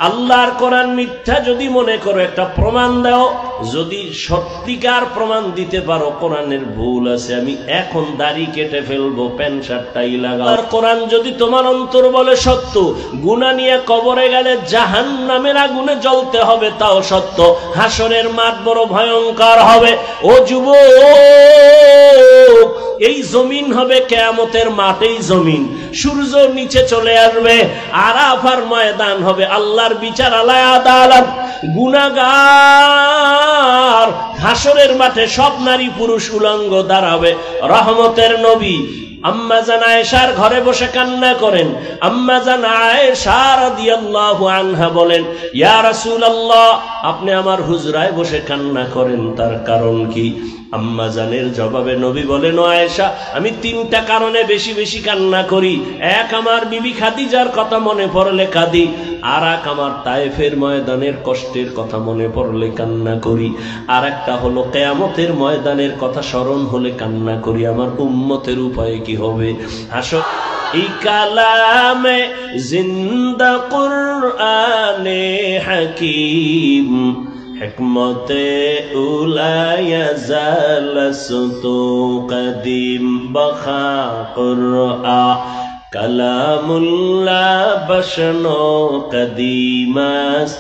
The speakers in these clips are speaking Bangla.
আল্লাহর কোরআন মিথ্যা যদি মনে করো একটা প্রমাণ দাও, যদি সত্যিকার প্রমাণ দিতে পারো কোরআনের ভুল আছে, আমি এখন দাড়ি কেটে ফেলবো, প্যান্ট শার্টটাই লাগাও। আর কোরআন যদি তোমার অন্তর বলে সত্য, গুনাহ নিয়ে কবরে গেলে জাহান্নামের আগুনে জ্বলতে হবে, তাও সত্য, হাসরের মাঠ বড় ভয়ঙ্কর হবে। ও যুবক, এই জমিন হবে কিয়ামতের মাঠ, এই জমিন সূর্য নিচে চলে আসবে, আরাফার ময়দান হবে, আল্লাহর বিচার আলায় আদালত। গুনাহগার হাসরের মাঠে সব নারী পুরুষ উলঙ্গ দাঁড়াবে। রহমতের নবী আম্মা জান আয়েশার ঘরে বসে কান্না করেন। আম্মা জান আয়েশা রাদিয়াল্লাহু আনহা বলেন, ইয়া রাসূলুল্লাহ, আপনি আমার হুজরায় বসে কান্না করেন, তার কারণ কি? আম্মা জানের জবাবে নবী বলেন, ও আয়েশা, আমি তিনটা কারণে বেশি বেশি কান্না করি। এক, আমার বিবি খাদিজার কথা মনে পড়লে কাঁদি। আর এক, আমার তায়েফের ময়দানের কষ্টের কথা মনে পড়লে কান্না করি। আর একটা হলো কিয়ামতের ময়দানের কথা স্মরণ হলে কান্না করি। আমার উম্মতের উপায় কি হবে? হাসো এই কালামে জিন্দা কুরআনে হাকিম, হিকমতে উলায়া জালাসতু কদিম, বখা কুরআন কালামুল্লাহ বশনো কদিমাস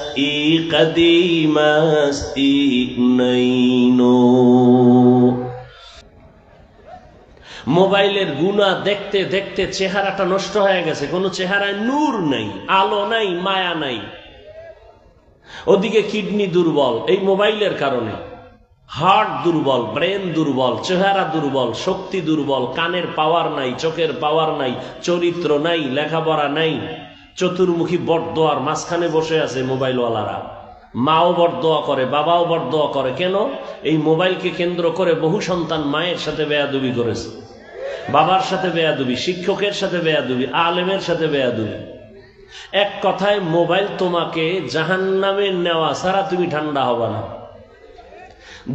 ই নইনো। মোবাইলের গুনাহ দেখতে দেখতে চেহারাটা নষ্ট হয়ে গেছে, কোনো চেহারায় নূর নাই, আলো নাই, মায়া নাই। ওদিকে কিডনি দুর্বল এই মোবাইলের কারণে, হার্ট দুর্বল, ব্রেন দুর্বল, চেহারা দুর্বল, শক্তি দুর্বল, কানের পাওয়ার নাই, চোখের পাওয়ার নাই, চরিত্র নাই, লেখাপড়া নাই, চতুর্মুখী বটদোয়ার মাঝখানে বসে আছে মোবাইলওয়ালারা। মাও বটদোয়া করে, বাবাও বটদোয়া করে। কেন? এই মোবাইলকে কেন্দ্র করে বহু সন্তান মায়ের সাথে বেয়াদবি করেছে, বাবার সাথে বেয়াদবি, শিক্ষকের সাথে বেয়াদবি, আলেমের সাথে বেয়াদবি। এক কথায় মোবাইল তোমাকে জাহান্নামে নেওয়া ছাড়া তুমি ঠান্ডা হবে না।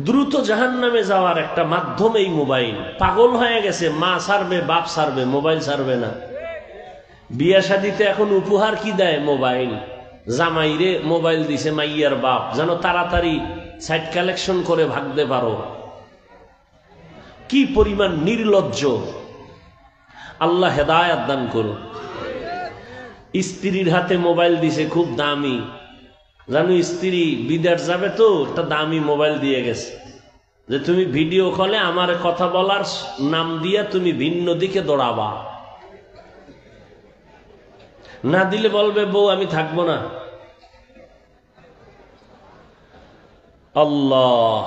দ্রুত জাহান্নামে যাওয়ার একটা মাধ্যম এই মোবাইল। পাগল হয়ে গেছে, মা ছাড়বে, বাপ ছাড়বে, মোবাইল ছাড়বে না। বিয়া শাদিতে এখন উপহার কি দেয়? মোবাইল। জামাইরে মোবাইল দিছে মাইয়ার বাপ, যেন তাড়াতাড়ি সাইট কালেকশন করে ভাগতে পারো। কি পরিমাণ নির্লজ্জ! আল্লাহ হেদায়েত দান করুন। স্ত্রীর হাতে মোবাইল দিছে, খুব দামি, জানো স্ত্রী বিদেশ যাবে তো একটা দামি মোবাইল দিয়ে গেছে, যে তুমি ভিডিও কলে আমার কথা বলার নাম দিয়া তুমি ভিন্ন দিকে দৌড়াবা, না দিলে বলবে বউ আমি থাকবো না। আল্লাহ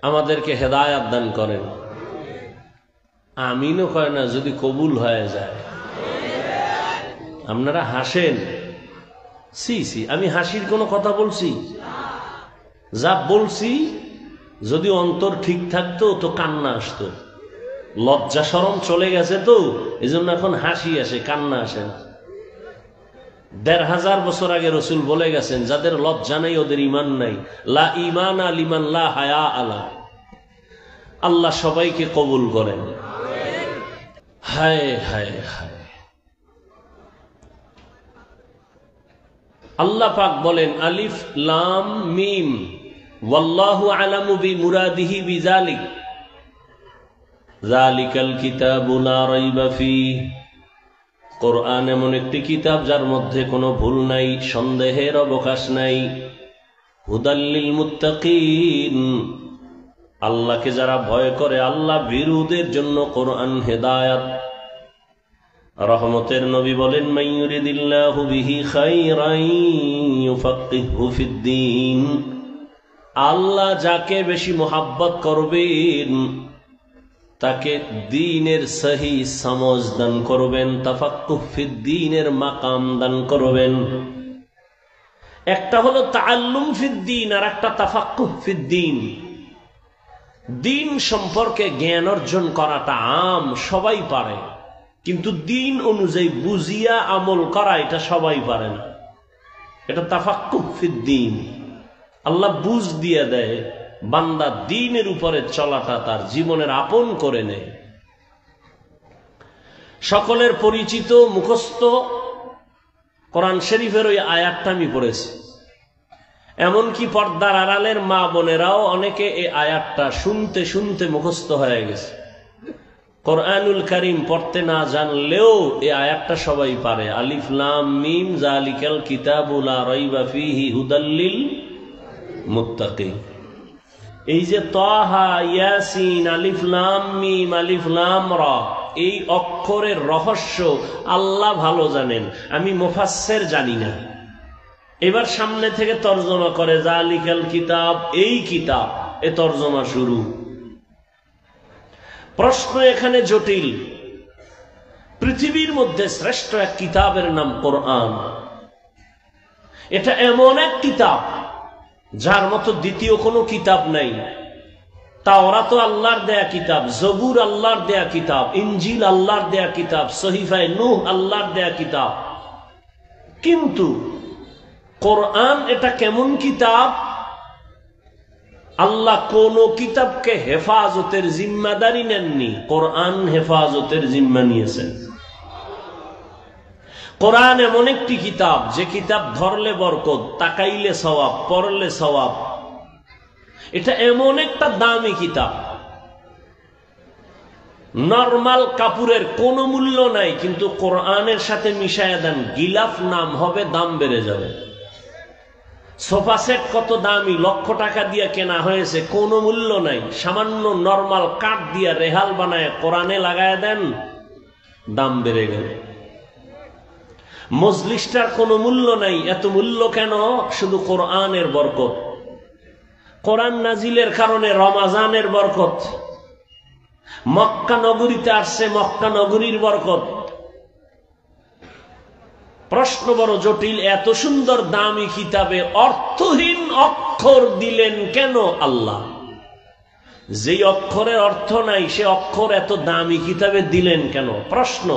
আমাদেরকে হেদায়েত দান করেন। আমিনও কয় না, যদি কবুল হয়ে যায়। আপনারা হাসেন, সি সি, আমি হাসির কোনো কথা বলছি? যা বলছি যদি অন্তর ঠিক থাকতো তো কান্না আসতো। লজ্জা শরম চলে গেছে তো এজন্য এখন হাসি আসে, কান্না আসে না। ১৫০০ বছর আগে রসুল বলে গেছেন, যাদের লজ্জা নেই ওদের ঈমান নাই। লা ঈমান লিমান লা হায়া আলা। আল্লাহ সবাইকে কবুল করেন। হায় হায় হায়। আল্লাহ পাক বলেন, আলিফ লাম মিম, ওয়াল্লাহু আলামু বিমুরাদিহি বিযালিক, যালিকাল কিতাবু লা রাইবা ফীহ। কোরআন এমন একটি কিতাব যার মধ্যে কোনো ভুল নাই, সন্দেহের অবকাশ নাই। হুদাল লিল মুত্তাকিন, আল্লাহকে যারা ভয় করে, আল্লাহ ভীরুদের জন্য কোরআন হেদায়াত। রহমতের নবী বলেন, মাইয়ুরিদিল্লাহু বিহি খাইরান ইউফাক্কিহু ফিদ্দীন। আল্লাহ যাকে বেশি মোহাব্বত করবেন তাকে দ্বীনের সহি সমঝ দান করবেন, তাফাক্কুহ ফিদ্দীনের মাকাম দান করবেন। একটা হলো তাআল্লুম ফিদ্দীন আর একটা তাফাক্কুহ ফিদ্দীন। দ্বীন সম্পর্কে জ্ঞান অর্জন করাটা আম, সবাই পারে, কিন্তু দ্বীন অনুযায়ী বুঝিয়া আমল করা এটা সবাই পারে না। এটা তাফাক্কুহ ফিদ্দীন। আল্লাহ বুঝ দিয়ে দেয়, বান্দা দ্বীনের উপরে চলাটা তার জীবনের আপন করে নেয়। সকলের পরিচিত মুখস্থ কোরআন শরীফের ওই আয়াতটা আমি পড়েছি। এমনকি পর্দার আড়ালের মা বোনেরাও অনেকে এই আয়াতটা শুনতে শুনতে মুখস্থ হয়ে গেছে। কোরআনুল কারীম পড়তে না জানলেও এই আয়াতটা সবাই পারে। আলিফ লাম মিম যালিকাল কিতাবু লা রাইবা ফীহি হুদাল লিল মুত্তাকিন। এই যে তাহা, ইয়াসিন, আলিফ লাম মিম, আলিফ লাম রা, এই অক্ষরের রহস্য আল্লাহ ভালো জানেন, আমি মুফাসসির জানি না। এবার সামনে থেকে তর্জমা করে যালিকাল কিতাব, এই কিতাব, এ তর্জমা শুরু। প্রশ্ন এখানে জটিল। পৃথিবীর মধ্যে শ্রেষ্ঠ এক কিতাবের নাম কোরআন। এটা এমন এক কিতাব যার মতো দ্বিতীয় কোনো কিতাব নাই। তাওরাত আল্লাহর দেয়া কিতাব, জবুর আল্লাহর দেয়া কিতাব, ইনজিল আল্লাহর দেয়া কিতাব, সহিফায়ে নূহ আল্লাহর দেয়া কিতাব। কিন্তু কোরআন এটা কেমন কিতাব? আল্লাহ কোন কিতাবকে হেফাজতের জিম্মাদারি নেননি, কোরআন হেফাজতের জিম্মা নিয়েছেন। কোরআন এমন একটি কিতাব যে কিতাব ধরলে বরকত, তাকাইলে সওয়াব, পড়লে সওয়াব। এটা এমন একটা দামি কিতাব, নরমাল কাপড়ের কোনো মূল্য নাই, কিন্তু কোরআনের সাথে মিশায়া দেন, গিলাফ নাম হবে, দাম বেড়ে যাবে। সোফা সেট কত দামি, লক্ষ টাকা দিয়ে কেনা হয়েছে, কোনো মূল্য নাই। সামান্য নরমাল কাঠ দিয়ে রেহাল বানায় কোরআনে লাগায় দেন, দাম বেড়ে গেল। মজলিসটার কোনো মূল্য নাই, এত মূল্য কেন? শুধু কোরআনের বরকত। কোরআন নাজিলের কারণে রমাজানের বরকত। মক্কা নগরীতে আসছে, মক্কা নগরীর বরকত। প্রশ্ন বড় জটিল, এত সুন্দর দামি কিতাবে অর্থহীন অক্ষর দিলেন কেন আল্লাহ? যেই অক্ষরের অর্থ নাই সে অক্ষর এত দামি কিতাবে দিলেন কেন? প্রশ্ন।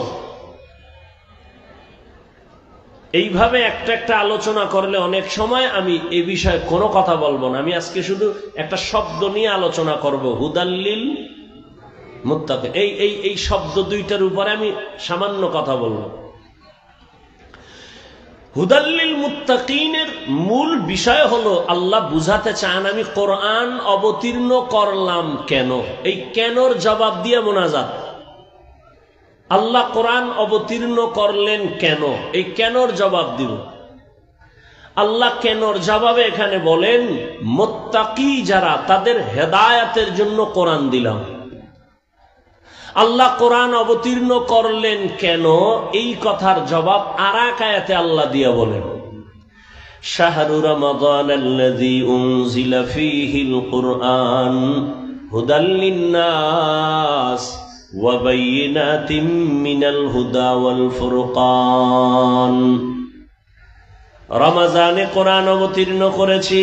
এইভাবে একটা একটা আলোচনা করলে অনেক সময় আমি এ বিষয়ে কোনো কথা বলবো না। আমি আজকে শুধু একটা শব্দ নিয়ে আলোচনা করব, হুদাল্লিল মুত্তাকিন। এই শব্দ দুইটার উপরে আমি সামান্য কথা বলবো। হুদাল্লিল মুত্তাকিনের মূল বিষয় হলো আল্লাহ বুঝাতে চান আমি কোরআন অবতীর্ণ করলাম কেন। এই কেনর জবাব দিয়ে মোনাজাত। আল্লাহ কোরআন অবতীর্ণ করলেন কেন, এই কেনর জবাব দিব। আল্লাহ কেনর জবাবে এখানে বলেন মুত্তাকি যারা, তাদের হেদায়েতের জন্য কোরআন দিলাম। আল্লাহ কোরআন অবতীর্ণ করলেন কেন, এই কথার জবাব আরেক আয়াতে আল্লাহ দিয়া বলেন শাহরু রমাদানাল্লাযী উনজিলা ফীহিল কুরআন হুদাল লিন্নাস ওয়া বাইয়িনাতিম মিনাল হুদা ওয়াল ফুরকান। রমজানে কোরআন অবতীর্ণ করেছি।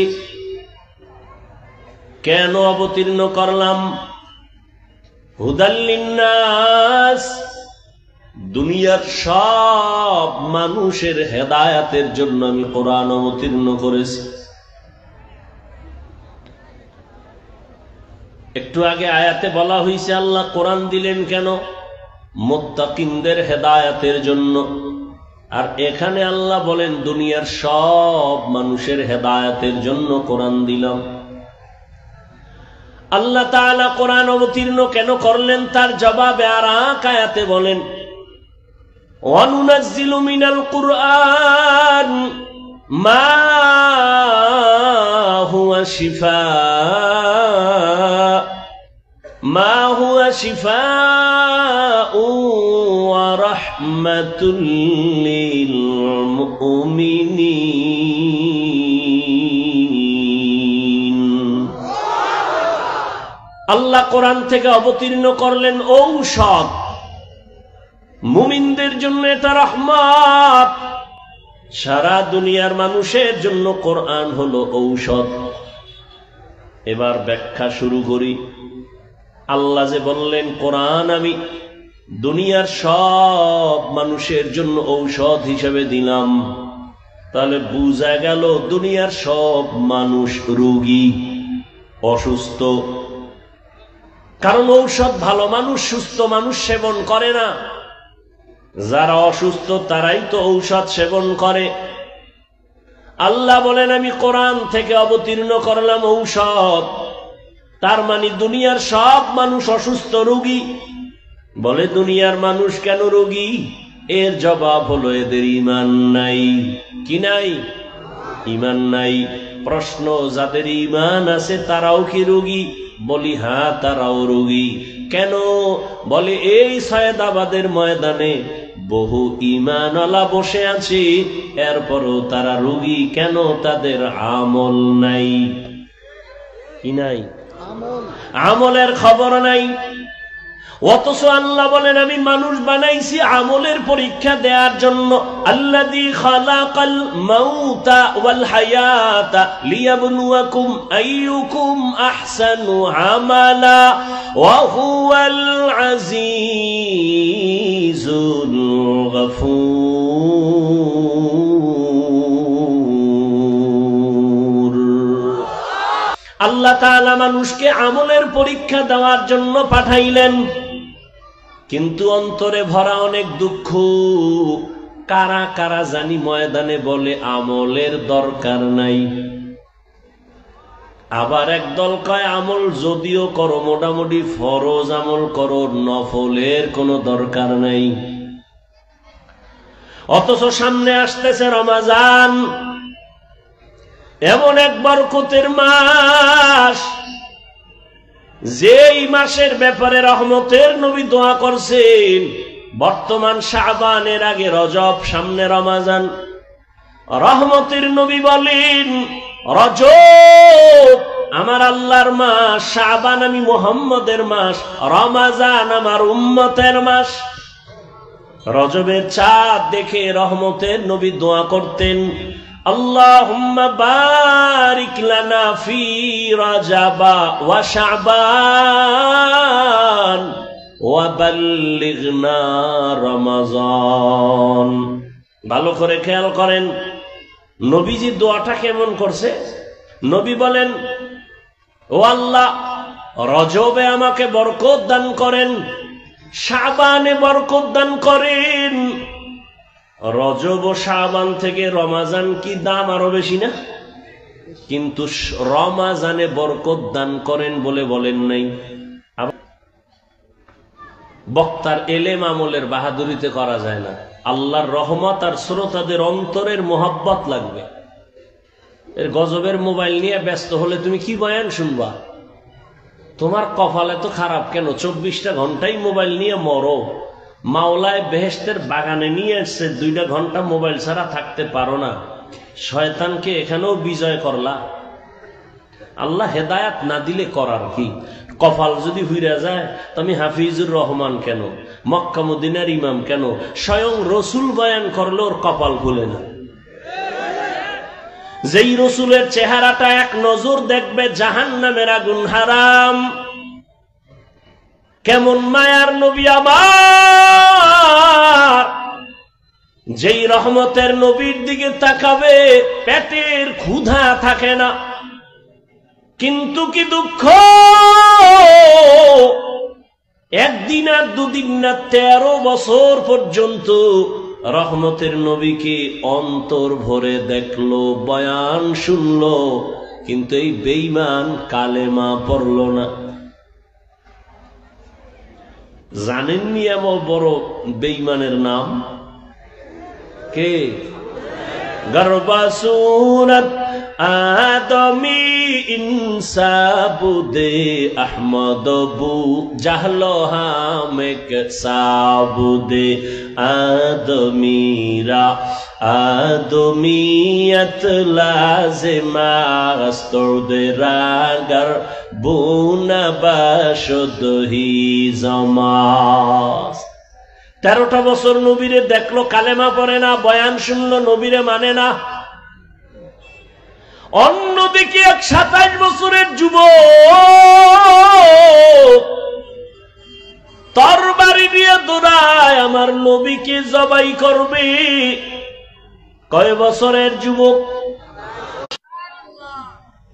কেন অবতীর্ণ করলাম? হুদাল লিন্নাস, দুনিয়ার সব মানুষের হেদায়েতের জন্য আমি কোরআন অবতীর্ণ করেছি। একটু আগে আয়াতে বলা হয়েছে আল্লাহ কোরআন দিলেন কেন? মুত্তাকিনদের হেদায়েতের জন্য। আর এখানে আল্লাহ বলেন দুনিয়ার সব মানুষের হেদায়েতের জন্য কোরআন দিলাম। আল্লাহ তাআলা কোরআন অবতীর্ণ কেন করলেন তার জবাবে আর আয়াতে বলেন ওয়া নুনাজ্জিলু মিনাল কুরআন মা হুয়া শিফাউ ওয়া রাহমাতুল লিল মুমিনিন। আল্লাহ কোরআন থেকে অবতীর্ণ করলেন ঔষধ, মুমিনদের জন্য এটা রহমত। সারা দুনিয়ার মানুষের জন্য কোরআন হলো ঔষধ। এবার ব্যাখ্যা শুরু করি। আল্লাহ যে বললেন কোরআন আমি দুনিয়ার সব মানুষের জন্য ঔষধ হিসেবে দিলাম, তাহলে বুঝা গেল দুনিয়ার সব মানুষ রোগী, অসুস্থ। কারণ ঔষধ ভালো মানুষ, সুস্থ মানুষ সেবন করে না। যারা অসুস্থ তারাই তো ঔষধ সেবন করে। আল্লাহ বলেন আমি কোরআন থেকে অবতীর্ণ করলাম ঔষধ। তার মানে দুনিয়ার সব মানুষ অসুস্থ, রোগী। বলে দুনিয়ার মানুষ কেন রোগী? এর জবাব হলো এদের ঈমান নাই। কি নাই? ঈমান নাই। প্রশ্ন, যাদের ঈমান আছে তারাও কি রোগী? বলি হ্যাঁ, তারাও রোগী। কেন? বলে এই সয়দাবাদের ময়দানে বহু ঈমানওয়ালা বসে আছে, এরপরও তারা রোগী কেন? তাদের আমল নাই। কি নাই? আমলের খবর নাই। অথচ আল্লাহ বলেন আমি মানুষ বানাইছি আমলের পরীক্ষা দেওয়ার জন্য। আল্লাযী খালাকাল মাউতা ওয়াল হায়াতা লিয়াবলুয়াকুম আইয়ুকুম আহসানু আমালা ওয়া হুয়াল আজিজুল গফুর। আল্লাহ তাআলা মানুষকে আমলের পরীক্ষা দেওয়ার জন্য পাঠাইলেন, কিন্তু অন্তরে ভরা অনেক দুঃখ। কারা কারা জানি ময়দানে বলে আমলের দরকার নাই। আবার একদল কয় আমল যদিও করো মোটামুটি ফরজ আমল করো, নফলের কোনো দরকার নাই। অথচ সামনে আসতেছে রমজান, এমন এক বরকতের মাস, যেই মাসের ব্যাপারে রহমতের নবী দোয়া করছেন। বর্তমান শাবানের আগে রজব, সামনে রমজান। রহমতের নবী বলেন রজব আমার আল্লাহর মাস, শাবান আমি মুহাম্মদের মাস, রমজান আমার উম্মতের মাস। রজবের চাঁদ দেখে রহমতের নবী দোয়া করতেন, আল্লাহুম্মা বারিক লানা ফি রাজাবা ওয়া শাবান ওয়া বাল্লিগনা রমাজান। ভালো করে খেয়াল করেন নবীজি দোয়াটা কেমন করছে। নবী বলেন, ও আল্লাহ, রজবে আমাকে বরকত দান করেন, শাবানে বরকত দান করেন। রজব ও শাবান থেকে রমাজান কি দাম আরো বেশি না? কিন্তু রমাজানে বরকত দান করেন বলে বলেন নাই। বক্তার এলেম আমলের বাহাদুরিতে করা যায় না। আল্লাহর রহমত আর শ্রোতাদের অন্তরের মোহাব্বত লাগবে। এর গজবের মোবাইল নিয়ে ব্যস্ত হলে তুমি কি বয়ান শুনবা? তোমার কপাল এত খারাপ কেন? 24টা ঘন্টাই মোবাইল নিয়ে মরো। মাওলায় বেহেশতের বাগানে নিয়ে এসছে, 2টা ঘন্টা মোবাইল ছাড়া থাকতে পারো না। শয়তানকে এখানেও বিজয় করলা। আল্লাহ হেদায়াত না দিলে করার কি? কপাল যদি হুইরা যায়, তুমি হাফিজুর রহমান কেন, মক্কা মদিনার ইমাম কেন, স্বয়ং রসুল বয়ান করলে ওর কপাল খুলে না। যেই রসুলের চেহারাটা এক নজর দেখবে জাহান্নামের আগুন হারাম। কেমন মায়ার নবী আমার, যেই রহমতের নবীর দিকে তাকাবে পেটের ক্ষুধা থাকে না। কিন্তু কি দুঃখ, একদিন আর দুদিন না 13 বছর পর্যন্ত রহমতের নবীকে অন্তর ভরে দেখলো, বয়ান শুনলো, কিন্তু এই বেঈমান কালেমা পড়ল না। জানেননি এমন বড় বেঈমানের নাম কে? গর্বাসুরত আদমি ইনসাবুদে আহমদবু জাহলো হামেক সাবুদে আদমিরা আদমিয়ত লাজিমাস্তদে রাগার বুনাবাশদহি জমাস। 13টা বছর নবীরে দেখলো, কালেমা পড়ে না, বয়ান শুনলো, নবীরে মানে না। অন্যদিকে এক 27 বছরের যুবক তরবারি দিয়ে দৌড়ায় আমার নবীকে জবাই করবে। কয় বছরের যুবক?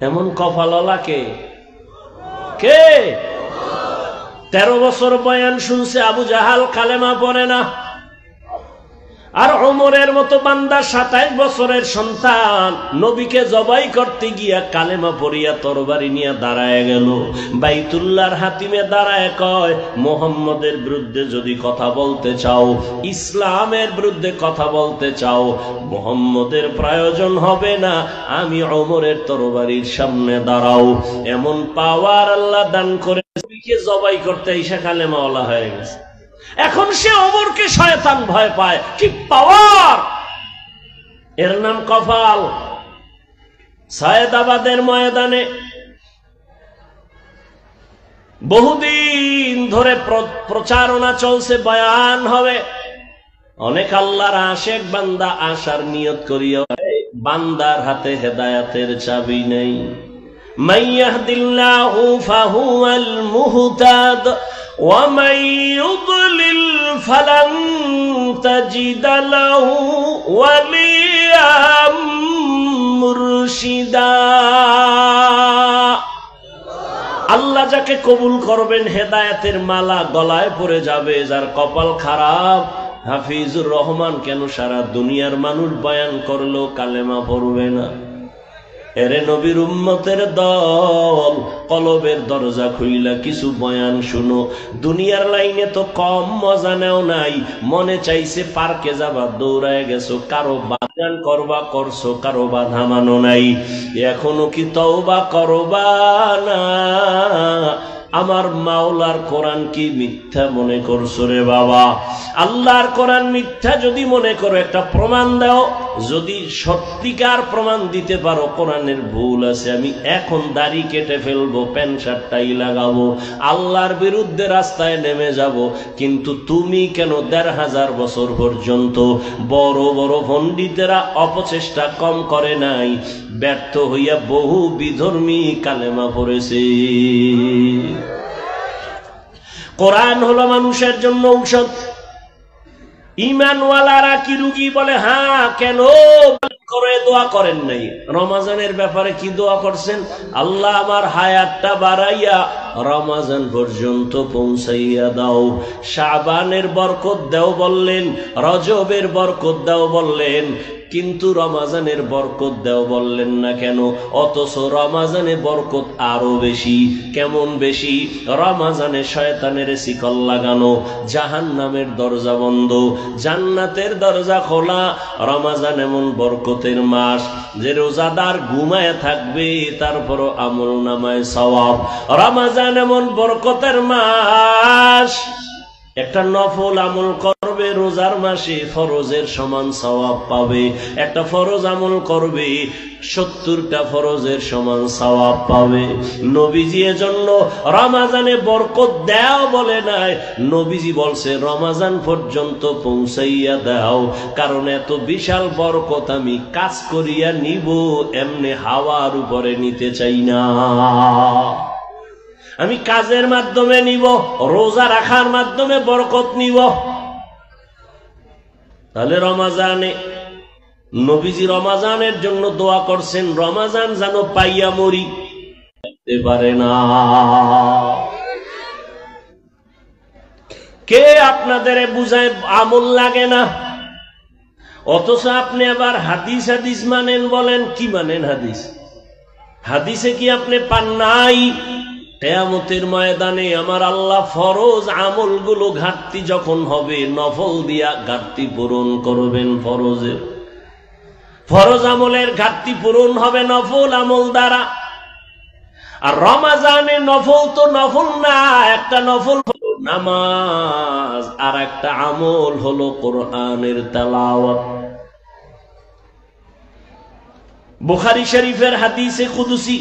এমন কপালওয়ালা কে? 13 বছর বয়ান শুনছে, আবু জাহাল কালেমা পড়ে না। আর ওমরের মতো বান্দা 27 বছরের সন্তান নবীকে জবাই করতে গিয়া কালেমা পড়িয়া তরবারি নিয়ে দাঁড়ায় গেল। বাইতুল্লাহর হাতিমে দাঁড়ায় কয়, মুহাম্মদের বিরুদ্ধে যদি কথা বলতে চাও, ইসলামের বিরুদ্ধে কথা বলতে চাও, মুহাম্মদের প্রয়োজন হবে না, আমি ওমরের তরবারির সামনে দাঁড়াও। এমন পাওয়ার আল্লাহ দান করে নবীকে জবাই করতে ঈসা কালেমাওয়ালা হয়ে গেছে। এখন সে ওমরকে শয়তান ভয় পায়। কি পাওয়ার! এর নাম কফাল। সায়েদাবাদের ময়দানে বহুদিন ধরে প্রচারণা চলছে, বয়ান হবে। অনেক আল্লাহর আশেক বান্দা আসার নিয়ত করিয়া, বান্দার হাতে হেদায়েতের চাবি নেই। মান ইয়াহদিল্লাহু ফাহুয়াল মুহতাদ ওয়া মান ইউদ্লিল ফালান তাজিদা লাহু ওয়ালিয়াম মুরশিদা। আল্লাহ যাকে কবুল করবেন হেদায়েতের মালা গলায় পড়ে যাবে। যার কপাল খারাপ, হাফিজুর রহমান কেন সারা দুনিয়ার মানুষ বয়ান করলো কালেমা পড়বে না? এরে নবীর উম্মতের দল, কলবের দরজা খুইলা কিছু বয়ান শুনো। দুনিয়ার লাইনে তো কম মজা নেও নাই। মনে চাইছে পার্কে যাবা, দৌড়ায় গেছো, কারো বাগান করবা করছো, কারো বাধা মানো নাই। এখনো কি তওবা করবা না? আমার মাওলার কোরআন কি মিথ্যা মনে করছো রে বাবা? আল্লাহর কোরআন মিথ্যা যদি মনে করো, একটা প্রমাণ দাও। যদি সত্যিকার প্রমাণ দিতে পারো কোরআনের ভুল আছে, আমি এখন দাড়ি কেটে ফেলবো, প্যান্ট শার্টটাই লাগাবো, আল্লাহর বিরুদ্ধে রাস্তায় নেমে যাব। কিন্তু তুমি কেন ১৫০০ বছর পর্যন্ত বড় বড় পণ্ডিতেরা অপচেষ্টা কম করে নাই? ব্যর্থ হইয়া বহু বিধর্মী কালেমা পড়েছে। কোরআন হলো মানুষের জন্য ঔষধ। ঈমানওয়ালারা কি রোগী? বলে হ্যাঁ। কেন করে দোয়া করেন নাই? রমজানের ব্যাপারে কি দোয়া করছেন? আল্লাহ আমার হায়াতটা বাড়াইয়া রমজান পর্যন্ত পৌঁছাইয়া দাও। শাবানের বরকত দাও বললেন, রজবের বরকত দাও বললেন, কিন্তু রমজানের বরকত দাও বললেন না কেন? অথচ রমজানে বরকত আরো বেশি। কেমন বেশি? রমজানে শয়তানের শিকল লাগানো, জাহান্নামের দরজা বন্ধ, জান্নাতের দরজা খোলা। রমজান এমন বরকতের মাস যে রোজাদার ঘুমায় থাকবে, তারপরও আমল নামায় সওয়াব। রমজান এমন বরকতের মাস, একটা নফল আমল করবে রোজার মাসে, ফরজের সমান সওয়াব পাবে। একটা ফরজ আমল করবে, ৭০টা ফরজের সমান সওয়াব পাবে। নবীজি এজন্য রমজানে বরকত দাও বলে নাই, নবীজি বলছে রমজান পর্যন্ত পৌঁছাইয়া দাও। কারণ এত বিশাল বরকত আমি কাজ করিয়া নিব, এমনি হাওয়ার উপরে নিতে চাই না। আমি কাজের মাধ্যমে নিব, রোজা রাখার মাধ্যমে বরকত নিব। তাহলে রমজানে নবীজি রমজানের জন্য দোয়া করছেন, রমজান যেন পাইয়া মরি, পারে না। কে আপনাদের বুঝায় আমল লাগে না? অথচ আপনি আবার হাদিস হাদিস মানেন, বলেন কি মানেন? হাদিস হাদিসে কি আপনি পান নাই? কিয়ামতের ময়দানে আমার আল্লাহ ফরজ আমলগুলো ঘাটতি যখন হবে, নফল দিয়া ঘাটতি পূরণ করবেন। ফরজ আমলের ঘাটতি পূরণ হবে নফল আমল দ্বারা। আর রমজানে নফল তো নফল না, একটা নফল হলো নামাজ, আর একটা আমল হলো কোরআনের তেলাওয়াত। বুখারী শরীফের হাদিসে কুদসি,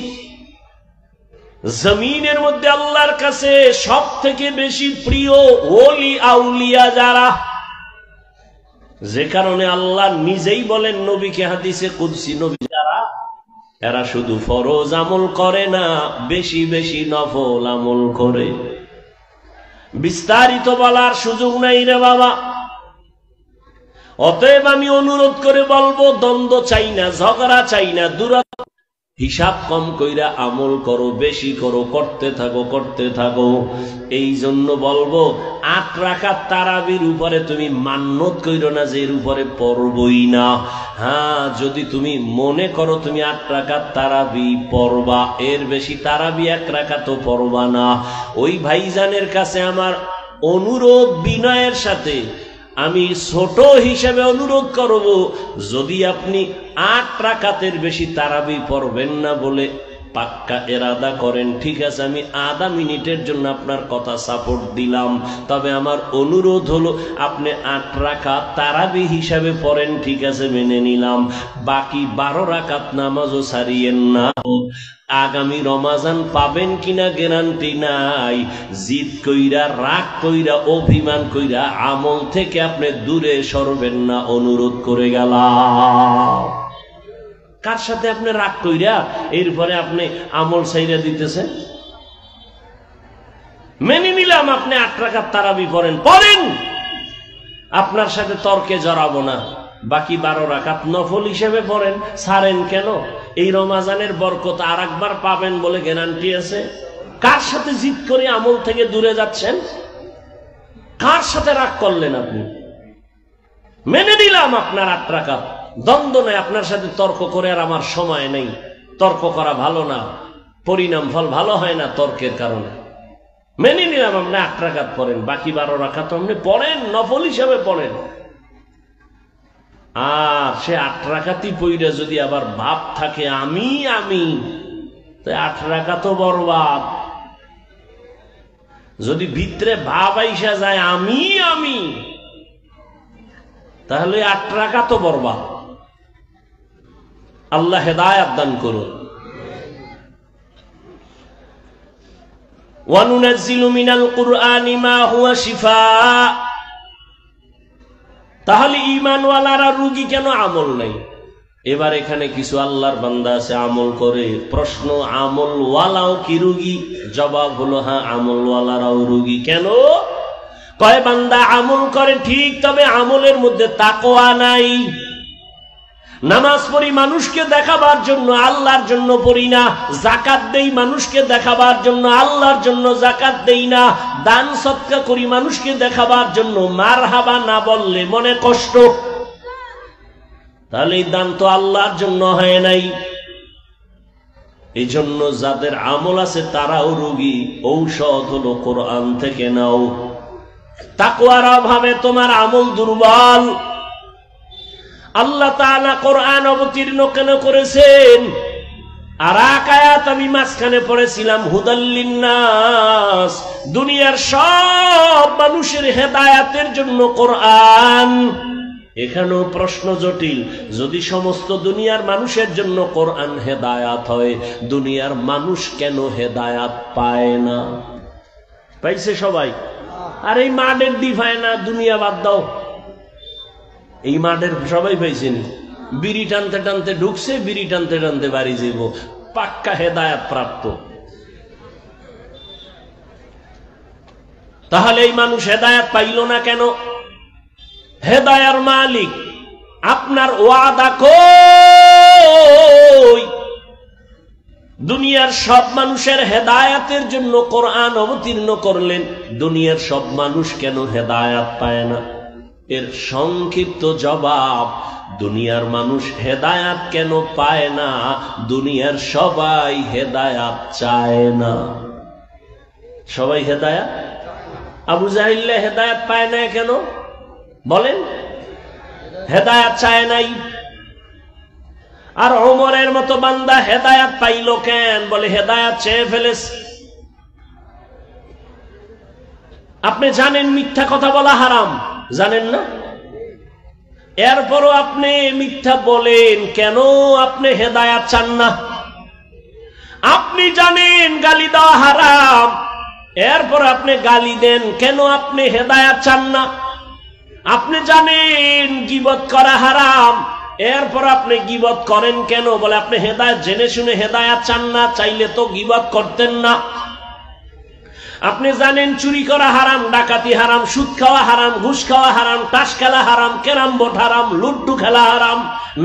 জমিনের মধ্যে আল্লাহর কাছে সব থেকে বেশি প্রিয় ওলি আউলিয়া যারা, যে কারণে আল্লাহ নিজেই বলেন নবীকে হাদিসে কুদসি, নবী যারা এরা শুধু ফরজ আমল করে না, বেশি বেশি নফল আমল করে। বিস্তারিত বলার সুযোগ নাই রে বাবা। অতএব আমি অনুরোধ করে বলবো, দ্বন্দ্ব চাই না, ঝগড়া চাই না, দূরত্ব হিসাব কম কইরা আমল করো, বেশি করো, করতে থাকো। এই জন্য বলবো 8 রাকাত তারাবির উপরে তুমি মান্যত কইরো না যে এর উপরে পড়বই না। হ্যাঁ, যদি তুমি মনে করো তুমি 8 রাকাত তারাবি পড়বা, এর বেশি তারাবি 1 রাকাতও পড়বা না। ওই ভাইজানের কাছে আমার অনুরোধ, বিনয়ের সাথে আমি ছোট হিসেবে অনুরোধ করব, যদি আপনি 8 রাকাতের বেশি তারাবি পড়বেন না বলে পাক্কা এরাদা করেন, ঠিক আছে, আমি আধা মিনিটের জন্য আপনার কথা সাপোর্ট দিলাম, তবে আমার অনুরোধ হলো আপনি 8 রাকাত তারাবি হিসাবে পড়েন, ঠিক আছে, মেনে নিলাম। বাকি 12 রাকাত নামাজও ছাড়িয়েন না। আগামী রমাজান পাবেন কিনা গ্যারান্টি নাই। জিদ কইরা, রাগ কইরা, অভিমান কইরা আমল থেকে আপনি দূরে সরবেন না, অনুরোধ করে গেলাম। কার সাথে আপনি রাগ কইরা এরপরে আপনি আমল ছাইরা দিতেছেন? মেনে নিলাম আপনি 8 রাকাত তারাবি পড়েন, আপনার সাথে তর্কে জড়াবো না। বাকি 12 রাকাত নফল হিসেবে পড়েন, ছাড়েন কেন? এই রমাজানের বরকত আর একবার পাবেন বলে গ্যারান্টি আছে? কার সাথে জিদ করে আমল থেকে দূরে যাচ্ছেন? কার সাথে রাগ করলেন আপনি? মেনে নিলাম আপনার 8 রাকাত, দ্বন্দ্ব নেই, আপনার সাথে তর্ক করে আর আমার সময় নেই। তর্ক করা ভালো না, পরিণাম ফল ভালো হয় না তর্কের কারণে। মেনে নিলাম আপনি 8 রাকাত পড়েন, বাকি 12 রাকাত আপনি পড়েন, নফল হিসাবে পড়েন। আর সে 8 রাকাতই পইরা যদি আবার ভাব থাকে আমি, তাই 8 রাকাতও বরবাদ। যদি ভিতরে ভাব আইসা যায় আমি, তাহলে 8 রাকাতও বরবাদ। আল্লাহ হেদায়েত দান করুন। ওয়ানুনাজ্জিলু মিনাল কুরআনি মা হুয়া শিফা। তাহলে ঈমানওয়ালারা রোগী কেন? আমল নাই। এবার এখানে কিছু আল্লাহর বান্দা আছে আমল করে। প্রশ্ন, আমলওয়ালাও কি রোগী? জবাব হলো হ্যাঁ, আমলওয়ালারাও রোগী। কেন? কয় বান্দা আমল করে ঠিক, তবে আমলের মধ্যে তাকওয়া নাই। নামাজ পড়ি মানুষকে দেখাবার জন্য, আল্লাহর জন্য পড়ি না। যাকাত দেই মানুষকে দেখাবার জন্য, আল্লাহর জন্য যাকাত দেই না। দান সদকা করি মানুষকে দেখাবার জন্য, মারহাবা না বললে মনে কষ্ট। তাহলে এই দান তো আল্লাহর জন্য হয় নাই। এই জন্য যাদের আমল আছে তারাও রোগী। ঔষধ হলো কোরআন থেকে নাও। তাকওয়ার অভাবে তোমার আমল দুর্বল। আল্লাহ তাআলা কোরআন অবতীর্ণ কেন করেছেন? আর এক আয়াত আমি মাঝখানে পড়েছিলাম, হুদাল লিন্নাস, দুনিয়ার সব মানুষের হেদায়েতের জন্য কোরআন। এখানেও প্রশ্ন জটিল। যদি সমস্ত দুনিয়ার মানুষের জন্য কোরআন হেদায়েত হয়, দুনিয়ার মানুষ কেন হেদায়েত পায় না? পাইছে সবাই? আর এই মাঠের দিফায় না, দুনিয়া বাদ দাও, এই মাঠের সবাই পাইছেন। বিড়ি টানতে টানতে ঢুকছে, বিড়ি টানতে টানতে বাড়ি যাব, পাক্কা হেদায়েত প্রাপ্ত। তাহলে এই মানুষ হেদায়েত পাইল না কেন? হেদায়ার মালিক আপনার ওয়াদা কই? দুনিয়ার সব মানুষের হেদায়েতের জন্য কোরআন অবতীর্ণ করলেন, দুনিয়ার সব মানুষ কেন হেদায়েত পায় না? এর সংক্ষিপ্ত জবাব, দুনিয়ার মানুষ হেদায়েত কেন পায় না? দুনিয়ার সবাই হেদায়েত চায় না। সবাই হেদায়েত, আবু জাহিল হেদায়েত পায় না কেন বলেন? হেদায়েত চায় নাই। আর ওমরের মতো বান্দা হেদায়েত পাইল কেন? বলে হেদায়েত চেয়ে ফেলেছে। আপনি জানেন মিথ্যা কথা বলা হারাম, জানেন না? এরপরও আপনি মিথ্যা বলেন কেন? আপনি হেদায়েত চান না। আপনি জানেন গালি দেওয়া হারাম, এরপর আপনি গালি দেন কেন? আপনি হেদায়েত চান না। আপনি জানেন গীবত করা হারাম, এরপর আপনি গীবত করেন কেন? বলে আপনি হেদায়েত জেনে শুনে হেদায়েত চান না। চাইলে তো গীবত করতেন না। আপনি জানেন চুরি করা হারাম, ডাকাতি হারাম, সুদ খাওয়া হারাম, ঘুষ খাওয়া হারাম, তাস খেলা হারাম, ক্যারাম বোর্ড হারাম, লুড্ডু খেলা হারাম,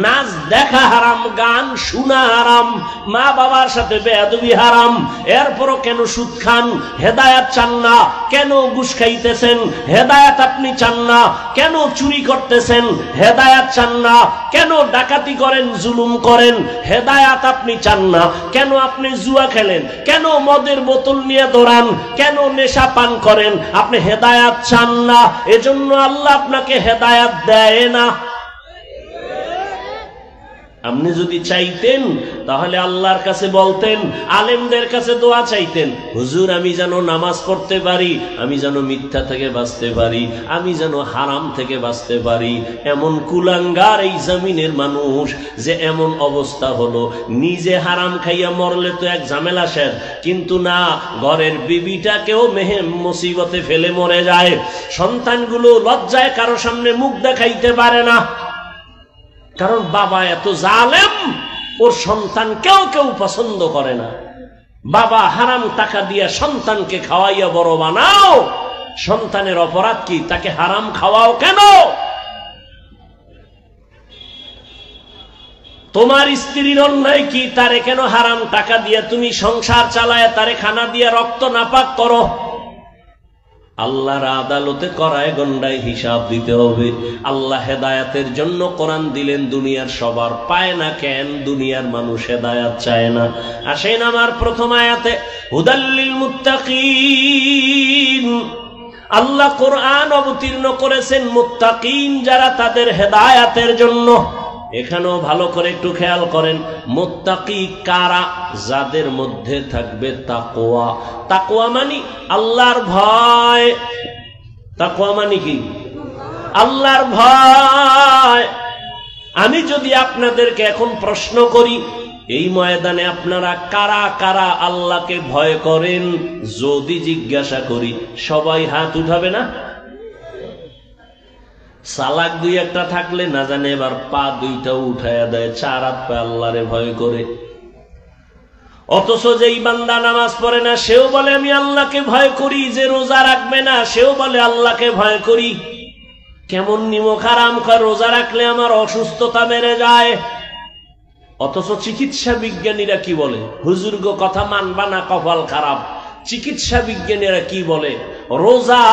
নাচ দেখা হারাম, গান শোনা হারাম, মা বাবার সাথে বেয়াদবি হারাম। এরপরও কেন সুদ খান? হেদায়াত চান না। কেন ঘুষ খাইতেছেন? হেদায়াত আপনি চান না। কেন চুরি করতেছেন? হেদায়াত চান না। কেন ডাকাতি করেন, জুলুম করেন? হেদায়াত আপনি চান না। কেন আপনি জুয়া খেলেন? কেন মদের বোতল নিয়ে দৌড়ান? কেন নেশা পান করেন? আপনি হেদায়াত চান না, এজন্য আল্লাহ আপনাকে হেদায়াত দেয় না। আপনি যদি চাইতেন তাহলে আল্লাহর কাছে বলতেন, আলেমদের কাছে দোয়া চাইতেন, হুজুর আমি যেন নামাজ পড়তে পারি, আমি যেন মিথ্যা থেকে বাঁচতে পারি, আমি যেন হারাম থেকে বাঁচতে পারি। এমন কুলাঙ্গার এই জমিনের মানুষ যে এমন অবস্থা হলো, নিজে হারাম খাইয়া মরলে তো এক ঝামেলা শেষ, কিন্তু না, ঘরের বিবিটাকেও মেহেম মুসিবতে ফেলে মরে যায়। সন্তানগুলো লজ্জায় কারো সামনে মুখ দেখাইতে পারে না, কারণ বাবা এত জালেম, ওর সন্তান কেউ কেউ পছন্দ করে না। বাবা হারাম টাকা দিয়ে সন্তানকে খাওয়াইয়া বড় বানাও, সন্তানের অপরাধ কি? তাকে হারাম খাওয়াও কেন? তোমার স্ত্রীর অন্যায় কি? তারে কেন হারাম টাকা দিয়ে তুমি সংসার চালায় তারে খানা দিয়ে রক্ত নাপাক করো? আল্লাহর আদালতে করায় গন্ডায় হিসাব দিতে হবে। আল্লাহ হেদায়াতের জন্য কোরআন দিলেন, দুনিয়ার সবার পায় না কেন? দুনিয়ার মানুষ হেদায়াত চায় না। আসেন আমার প্রথম আয়াতে, হুদাল্লিল মুত্তাকিন, আল্লাহ কোরআন অবতীর্ণ করেছেন মুত্তাকিন যারা, তাদের হেদায়াতের জন্য। এখানেও ভালো করে একটু খেয়াল করেন, মুত্তাকি কারা? যাদের মধ্যে থাকবে তাকওয়া। তাকওয়া মানে আল্লাহর ভয়। তাকওয়া মানে কি? আল্লাহর ভয়। আমি যদি আপনাদেরকে এখন প্রশ্ন করি, এই ময়দানে আপনারা কারা কারা আল্লাহকে ভয় করেন, যদি জিজ্ঞাসা করি, সবাই হাত উঠাবে না? সালাক দুই একটা থাকলে না জানে এবার পা দুইটাও উঠাইয়া দেয়, চার হাত পা আল্লাহরে ভয় করে। অথচ যেই বান্দা নামাজ পড়ে না সেও বলে আমি আল্লাহকে ভয় করি, যে রোজা রাখবে না সেও বলে আল্লাহকে ভয় করি। কেমন নিমক হারাম খায়, রোজা রাখলে আমার অসুস্থতা বেড়ে যায়। অথচ চিকিৎসা বিজ্ঞানীরা কি বলে? হুজুর গো কথা মানবা না, কপাল খারাপ। চিকিৎসা বিজ্ঞানীরা কি বলে? রোজা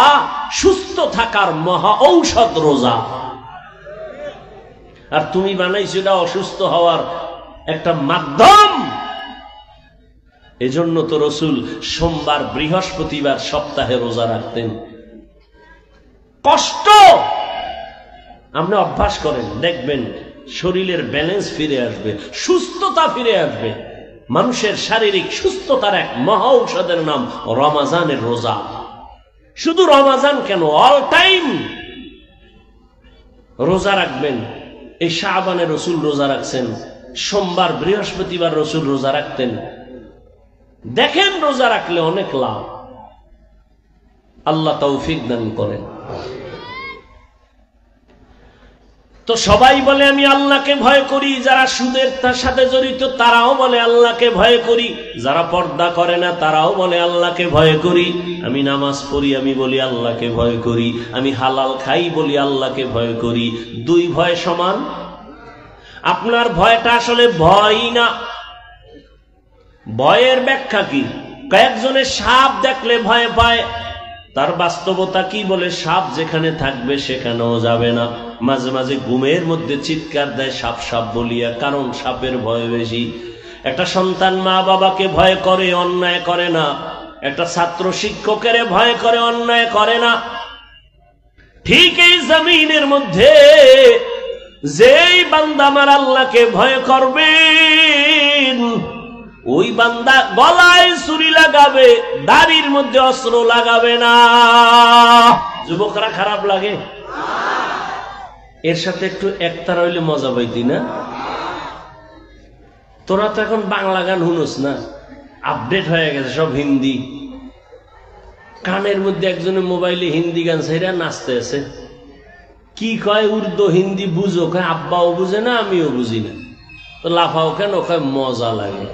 সুস্থ থাকার মহা ঔষধ রোজা। আর তুমি বানাইছো এটা অসুস্থ হওয়ার একটা মাধ্যম। এজন্য তো রসুল সোমবার বৃহস্পতিবার সপ্তাহে রোজা রাখতেন। কষ্ট আপনি অভ্যাস করেন, দেখবেন শরীরের ব্যালেন্স ফিরে আসবে, সুস্থতা ফিরে আসবে। মানুষের শারীরিক সুস্থতার এক মহা ঔষধের নাম রমাজানের রোজা। শুধু রমাজান কেন, অল টাইম রোজা রাখবেন। এই শাবানে রসুল রোজা রাখছেন, সোমবার বৃহস্পতিবার রসুল রোজা রাখতেন। দেখেন রোজা রাখলে অনেক লাভ। আল্লাহ তৌফিক দান করেন। তো সবাই বলে আমি আল্লাহকে ভয় করি, যারা সুদের তার সাথে জড়িত তারাও বলে আল্লাহকে ভয় করি, যারা পর্দা করে না তারাও বলে আল্লাহকে ভয় করি। আমি নামাজ পড়ি, আমি বলি আল্লাহকে ভয় করি। আমি হালাল খাই বলি আল্লাহকে ভয় করি। দুই ভয় সমান? আপনার ভয়টা আসলে ভয়ই না। ভয়ের ব্যাখ্যা কি? কয়েকজনের সাপ দেখলে ভয় পায়, তার বাস্তবতা কি বলে? সাপ যেখানে থাকবে সেখানেও যাবে না। মাঝে মাঝে ঘুমের মধ্যে চিৎকার দেয় সাপ সাপ বলিয়া, কারণ সাপের ভয় বেশি। একটা সন্তান মা বাবাকে ভয় করে, অন্যায় করে না। একটা ছাত্র শিক্ষকের ভয় করে, অন্যায় করে না। ঠিক এই জমিনের মধ্যে যেই বান্দা আমার আল্লাহকে ভয় করবেন, ওই বান্দা গলায় ছুরি লাগাবে, দাড়ির মধ্যে অস্ত্র লাগাবে না। যুবকরা খারাপ লাগে? এর সাথে একটু একতারা হইলে মজা পাইতি না? তোরা তো এখন বাংলা গান শুনোস না, আপডেট হয়ে গেছে সব হিন্দি। কানের মধ্যে একজনের মোবাইলে হিন্দি গান ছাইরা নাচতে আছে। কি কয়? উর্দু হিন্দি বুঝো? কয় আব্বাও বুঝে না, আমিও বুঝি না। তো লাফাও কেন? কয় মজা লাগে।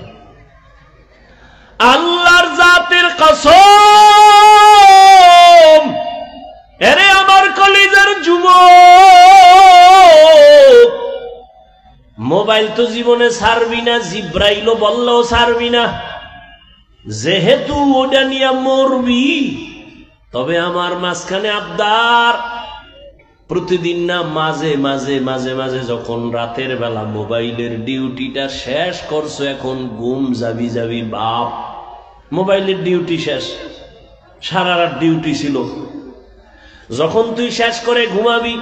আল্লাহর জাতের কসম, যুবক, মোবাইল তো জীবনে ছাড়বি না, জিব্রাইলও বললেও ছাড়বি না, যেহেতু ওটা নিয়ে মরবি। তবে আমার মাঝখানে আবদার, প্রতিদিন না মাঝে মাঝে মাঝে মাঝে যখন রাতের বেলা মোবাইলের ডিউটিটা শেষ করছো, এখন ঘুম যাবি যাবি বাপ, মোবাইলের ডিউটি শেষ, সারা রাত ডিউটি ছিল, যখন তুই শেষ করে ঘুমাবি,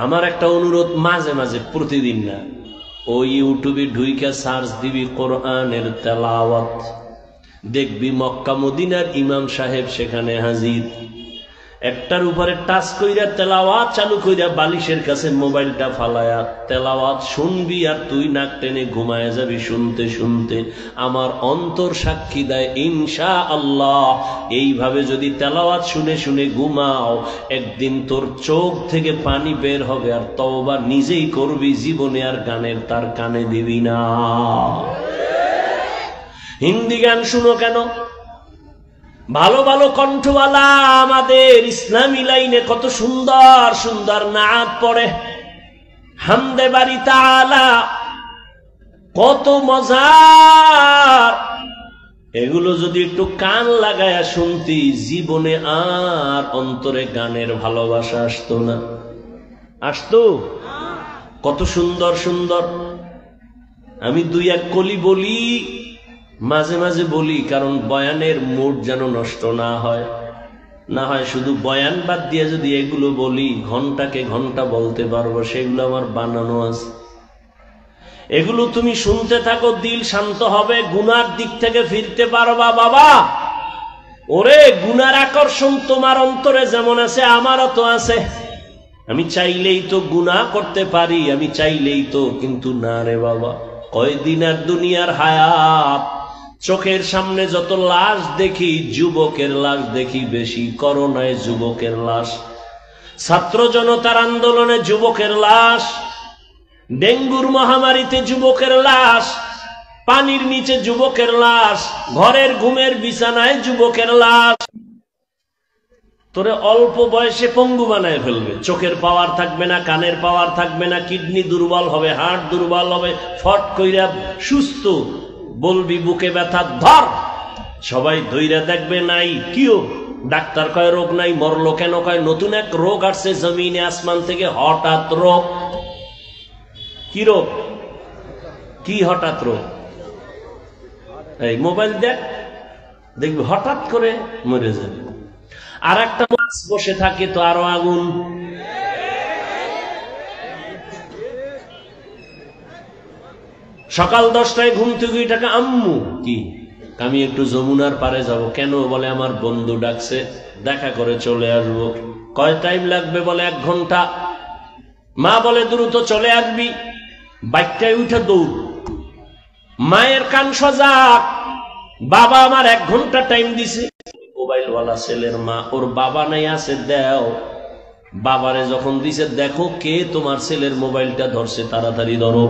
আমার একটা অনুরোধ, মাঝে মাঝে, প্রতিদিন না, ওই ইউটিউবে ঢুইকা সার্চ দিবি কোরআনের তেলাওয়াত, দেখবি মক্কা মদিনার ইমাম সাহেব সেখানে হাজির, একটার উপরে টাচ কইরা তেলাওয়াত চালু কইরা বালিশের কাছে মোবাইলটা ফালায়া তেলাওয়াত শুনবি, আর তুই নাক টেনে ঘুমায় যাবি শুনতে শুনতে। আমার অন্তর সাক্ষী দেয় ইনশাআল্লাহ এইভাবে যদি তেলাওয়াত শুনে শুনে ঘুমাও, একদিন তোর চোখ থেকে পানি বের হবে, আর তওবা নিজেই করবি, জীবনে আর গানের তার কানে দিবি না। হিন্দি গান শুনো কেন? ভালো ভালো কণ্ঠওয়ালা আমাদের ইসলামী লাইনে কত সুন্দর সুন্দর নাত পড়ে, হামদে বাড়ি তাআলা, কত মজার। এগুলো যদি একটু কান লাগায়া শুনতি, জীবনে আর অন্তরে গানের ভালোবাসা আসতো না। আসতো? কত সুন্দর সুন্দর। আমি দুই এক কলি বলি, মাঝে মাঝে বলি, কারণ বয়ানের মুড যেন নষ্ট না হয়, না হয় শুধু বয়ান বাদ দিয়ে যদি এগুলো বলি, ঘন্টাকে ঘন্টা বলতে পারবো, সেগুলো আমার বানানো আছে। এগুলো তুমি শুনতে থাকো, দিল শান্ত হবে, গুনার দিক থেকে ফিরতে পারবা। বাবা ওরে, গুনার আকর্ষণ তোমার অন্তরে যেমন আছে আমারও তো আছে। আমি চাইলেই তো গুনাহ করতে পারি, আমি চাইলেই তো, কিন্তু না রে বাবা, কয়দিন আর দুনিয়ার হায়াত। চোখের সামনে যত লাশ দেখি, যুবকের লাশ দেখি বেশি। করোনায় যুবকের লাশ, ছাত্র জনতার আন্দোলনে যুবকের লাশ, ডেঙ্গুর মহামারীতে যুবকের লাশ, পানির নিচে যুবকের লাশ, ঘরের ঘুমের বিছানায় যুবকের লাশ। তোরে অল্প বয়সে পঙ্গু বানায় ফেলবে, চোখের পাওয়ার থাকবে না, কানের পাওয়ার থাকবে না, কিডনি দুর্বল হবে, হার্ট দুর্বল হবে, ফট কইরা সুস্থ, বলবি বুকে ব্যথা ধর, সবাই ধইরা দেখবে নাই কিও, ডাক্তার কয় রোগ নাই, মরলো কেন? কয় নতুন এক রোগ আসছে জমিনে আসমান থেকে, হঠাৎ রোগ। কি রোগ? কি হঠাৎ রোগ? এই মোবাইল দেখ, দেখবি হঠাৎ করে মরে যাবে। আর একটা মাছ বসে থাকে তো আরো আগুন। সকাল 10টায় ঘুম থেকে উঠে আম্মু কি, আমি একটু যমুনার পারে যাব। কেন? বলে আমার বন্ধু ডাকছে, দেখা করে চলে আসবো। কয় টাইম লাগবে? বলে 1 ঘন্টা। মা বলে দ্রুত চলে আসবি। বাইকটায় উঠে দৌড়, মায়ের কান সজাগ, বাবা আমার 1 ঘন্টা টাইম দিছে। মোবাইলওয়ালা ছেলের মা, ওর বাবা নাই, আছে দেও। বাবারে যখন দিছে, দেখো কে তোমার ছেলের মোবাইলটা ধরছে, তাড়াতাড়ি ধরো।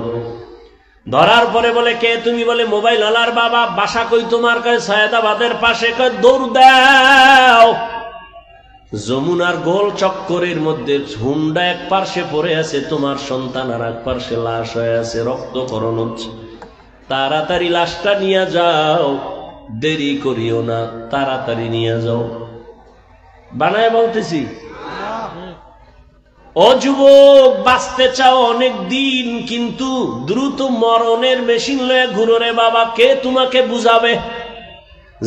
ধরার পরে বলে কে তুমি? বলে মোবাইল ওয়ালার বাবা। বাসা কই তোমার? কয় সৈয়দাবাদের পাশে। কয় দৌড় দাও। যমুনার গোল চক্করের মধ্যে হুন্ডা এক পার্শ্বে পড়ে আছে, তোমার সন্তান আর এক পার্শ্বে লাশ হয়ে আছে, রক্তকরণ হচ্ছে। তাড়াতাড়ি লাশটা নিয়ে যাও, দেরি করিও না, তাড়াতাড়ি নিয়ে যাও। বানায় বলতেছি। ও যুবক, বাঁচতে চাও অনেক দিন, কিন্তু দ্রুত মরণের মেশিন লয়ে ঘুরো রে বাবা। কে তোমাকে বুঝাবে?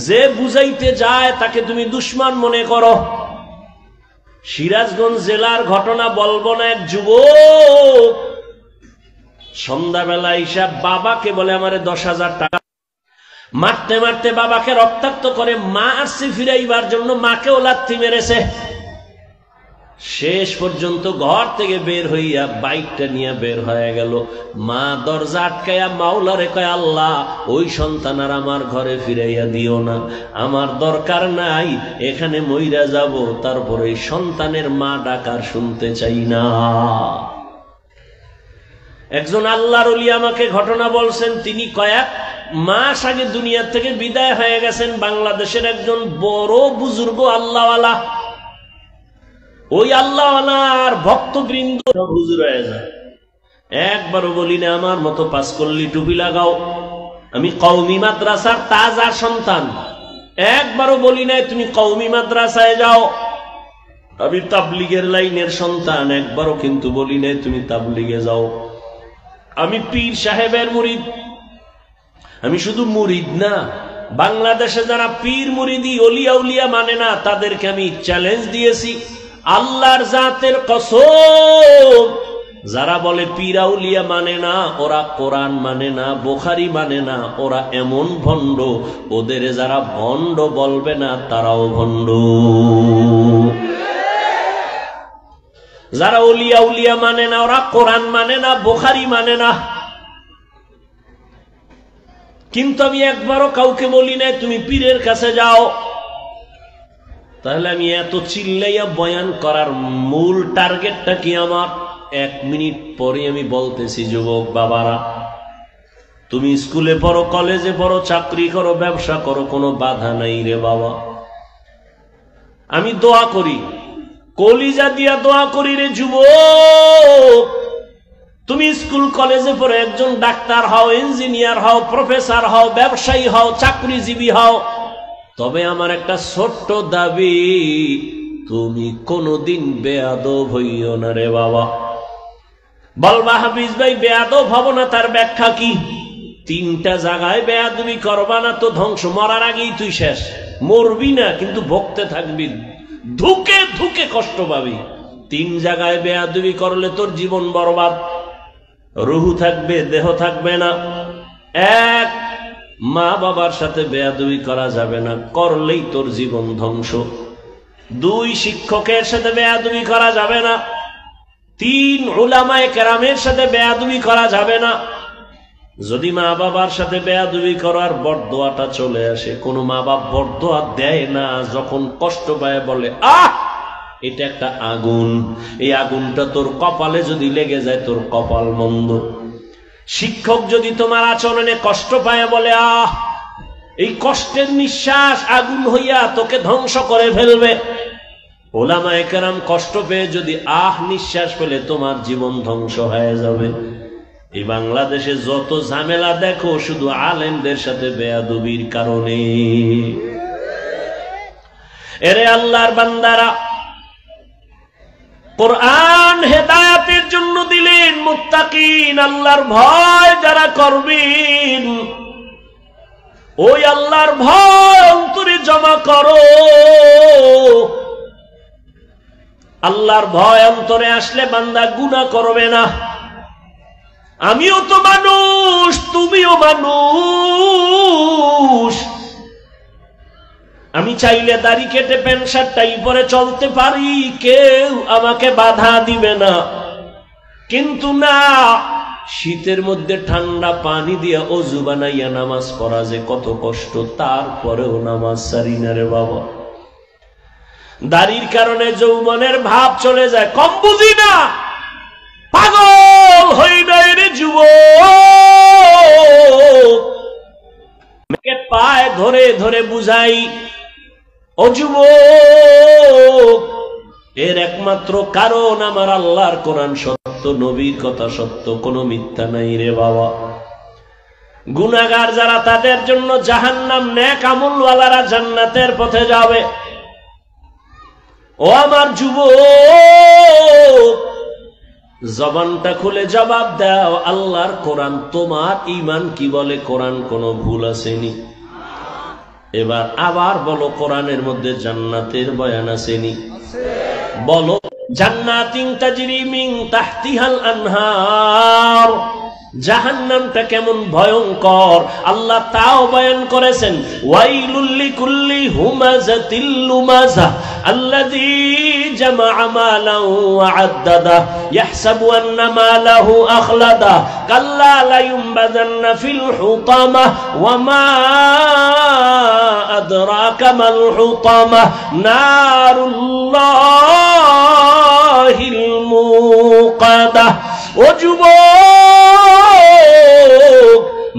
যে বুঝাইতে যায় তাকে তুমি দুশ্মন মনে করো। সিরাজগঞ্জ জেলার ঘটনা বলবো না। এক যুবক সন্ধ্যাবেলা হিসাব, বাবাকে বলে আমারে 10,000 টাকা। মারতে মারতে বাবাকে রক্তাক্ত করে, মা আসছে ফিরাইবার জন্য, মাকেও লাথি মেরেছে। শেষ পর্যন্ত ঘর থেকে বের হইয়া বাইকটা নিয়ে বের হয়ে গেল। মা দরজা আটকাইয়া মাওলারে কয়, আল্লাহ ওই সন্তান আর আমার ঘরে ফিরাইয়া দিও না, আমার দরকার নাই, এখানে মইরা যাব, তারপরে এই সন্তানের মা ডাকার শুনতে চাই না। একজন আল্লাহর ওলি আমাকে ঘটনা বলছেন, তিনি কয়েক মাস আগে দুনিয়া থেকে বিদায় হয়ে গেছেন। বাংলাদেশের একজন বড় বুজুর্গ আল্লাহওয়ালা। ওই আল্লাহওয়ালার ভক্তবৃন্দ হুজুর হয়ে যায়। একবারও বলি না আমার মতো পাঁচকল্লি টুপি লাগাও, আমি কওমি মাদ্রাসার তাজা সন্তান। একবারও বলি নাই তুমি কওমি মাদ্রাসায় যাও, আমি তাবলীগের লাইনের সন্তান। একবারও কিন্তু বলি নাই তুমি তাবলীগে যাও। আমি পীর সাহেবের মুরিদ। আমি শুধু মুরিদ না, বাংলাদেশে যারা পীর মুরিদি ওলিয়া উলিয়া মানে না তাদেরকে আমি চ্যালেঞ্জ দিয়েছি, আল্লাহর জাতের কসম, যারা বলে পীর আউলিয়া মানে না, ওরা কোরআন মানে না, বুখারী মানে না, ওরা এমন ভণ্ড, ওদের যারা ভণ্ড বলবে না তারাও ভণ্ড। যারা ওলিয়া উলিয়া মানে না, ওরা কোরআন মানে না, বুখারী মানে না। কিন্তু আমি একবারও কাউকে বলি নাই তুমি পীরের কাছে যাও। তাহলে আমি এত চিল্লাইয়া বয়ান করার মূল টার্গেটটা কি আমার? 1 মিনিট পরে আমি বলতেছি, যুবক বাবারা, তুমি স্কুলে পড়ো, কলেজে পড়ো, চাকরি করো, ব্যবসা করো, কোনো বাধা নাই রে বাবা। আমি দোয়া করি, কলিজা দিয়া দোয়া করি রে যুবক, তুমি স্কুল কলেজে পড়ে একজন ডাক্তার হও, ইঞ্জিনিয়ার হও, প্রফেসর হও, ব্যবসায়ী হও, চাকরিজীবী হও, তবে আমার একটা ছোট্ট দাবি, তুমি কোনদিন বেয়াদব হইও না রে বাবা। বলবা হাফিজ ভাই বেয়াদব হব না, তার ব্যাখ্যা কি? 3টা জায়গায় বেয়াদবি করবা না তো ধ্বংস, মরার আগেই তুই শেষ। মরবি না কিন্তু ভুগতে থাকবি, ধুকে ধুকে কষ্ট পাবি। 3 জায়গায় বেয়াদবি করলে তোর জীবন বরবাদ, রুহু থাকবে, দেহ থাকবে না। 1, মা বাবার সাথে বেয়াদবি করা যাবে না, করলেই তোর জীবন ধ্বংস। 2, শিক্ষকের সাথে বেয়াদবি করা যাবে না। 3, উলামায়ে কেরামের সাথে বেয়াদবি করা যাবে না। যদি মা বাবার সাথে বেয়াদবি করার বরদোয়াটা চলে আসে, কোন মা বাপ বরদোয়া দেয় না, যখন কষ্ট পায় বলে আহ এটা একটা আগুন, এই আগুনটা তোর কপালে যদি লেগে যায় তোর কপাল মন্দ। শিক্ষক যদি তোমার আচরণে কষ্ট পায় বলে আহ এই কষ্টের নিঃশ্বাস আগুন হইয়া তোকে ধ্বংস করে ফেলবে। উলামায়ে কেরাম কষ্ট পেয়ে যদি আহ নিঃশ্বাস ফেলে তোমার জীবন ধ্বংস হয়ে যাবে। এই বাংলাদেশে যত ঝামেলা দেখো শুধু আলেমদের সাথে বেয়াদবির কারণে। এরে আল্লাহর বান্দারা, কোরআন হেদায়েতের জন্য দিলেন, মুত্তাকিন আল্লাহর ভয় যারা করবেন, ওই আল্লাহর ভয় অন্তরে জমা করো। আল্লাহর ভয় অন্তরে আসলে বান্দা গুনাহ করবে না। আমিও তো মানুষ, তুমিও মানুষ। আমি চাইলে দাড়ি কেটে প্যান্ট শার্ট টাই পরে চলতে পারি, কেউ আমাকে বাধা দিবে না। কিন্তু না, শীতের মধ্যে ঠান্ডা পানি দিয়া অজু বানাইয়া নামাজ পড়া যে কত কষ্ট, তারপরেও নামাজ ছাড়ি না রে বাবা। দাড়ির কারণে যৌবনের ভাব চলে যায়, কম বুঝি না, পাগল হই নাই রে যুবক। পায়ে ধরে ধরে বুঝাই, ও যুবক, এর একমাত্র কারণ আমার আল্লাহর কোরআন সত্য, নবীর কথা সত্য, কোনো মিথ্যা নাই রে বাবা। গুনাহগার যারা তাদের জন্য জাহান্নাম, নেক আমলওয়ালারা জান্নাতের পথে যাবে। ও আমার যুবক, জবানটা খুলে জবাব দাও, আল্লাহর কোরআন তোমার ঈমান কি বলে? কোরআন কোনো ভুল আসেনি। এবার আবার বলো, কোরআনের মধ্যে জান্নাতের বয়ান আসেনি? বলো, জান্নাতিন তাজরি মিন তাহতিহাল আনহার। জাহান্নামটা কেমন ভয়ঙ্কর আল্লাহ তাও বয়ান করেছেন। ওয়াইলুল লিকুল্লি হুমাযাতিল লুমাযা আল্লাযী জামাআ মালান ওয়া আদ্দাদা ইয়াহসাবু আন্না মালাহু আখলাদা কাল্লা লা ইউনবাযান্না ফিল হুতামা ওয়া মা আদরাকা মাল হুতামা নারুল্লাহিল মুকাদা। ও যুবক,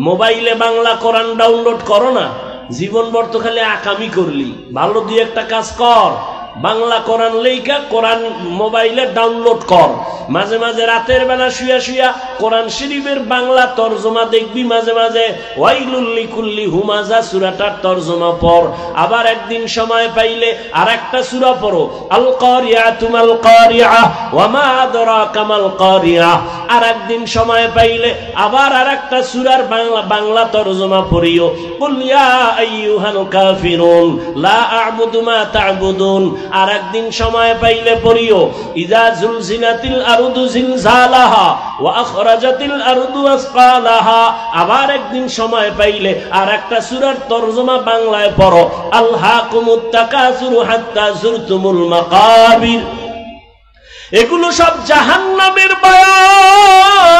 মোবাইলে বাংলা কোরআন ডাউনলোড করো না, জীবন ভর তো খালি আকামি করলি। ভালো দুই একটা কাজ কর, বাংলা কোরআন লেখা কোরআন মোবাইলে ডাউনলোড কর, মাঝে মাঝে রাতের বেলা শুয়া শুয়া কোরআন শরীফের বাংলা তরজমা দেখবি, মাঝে মাঝে ওয়াইলুল লিকুল্লি হুমাজা সূরাটার তরজমা পড়। আবার একদিন সময় পাইলে আর একটা সূরা পড়ো, আল কারিয়াতু মাল কারিয়া ওয়া মা আদরাকা মাল কারিয়া। আর একদিন সময় পাইলে আবার আর একটা সূরার বাংলা তরজমা পড়িও, কুল ইয়া আইয়ুহাল কাফিরুন লা আ'বুদু মা তা'বুদুন। আর একদিন সময় পাইলে পড়িও, ইযা জুলজিলাতিল আরদু জিলজালাহা ওয়া আখরাজাতিল আরদু আসকালাহা। আবার একদিন সময় পাইলে আর একটা সূরার তরজমা বাংলায় পড়ো, আলহাকুমুত তাকাসুরু হাত্তা যুরতুমুল মাকাবির। এগুলো সব জাহান্নামের বয়ান।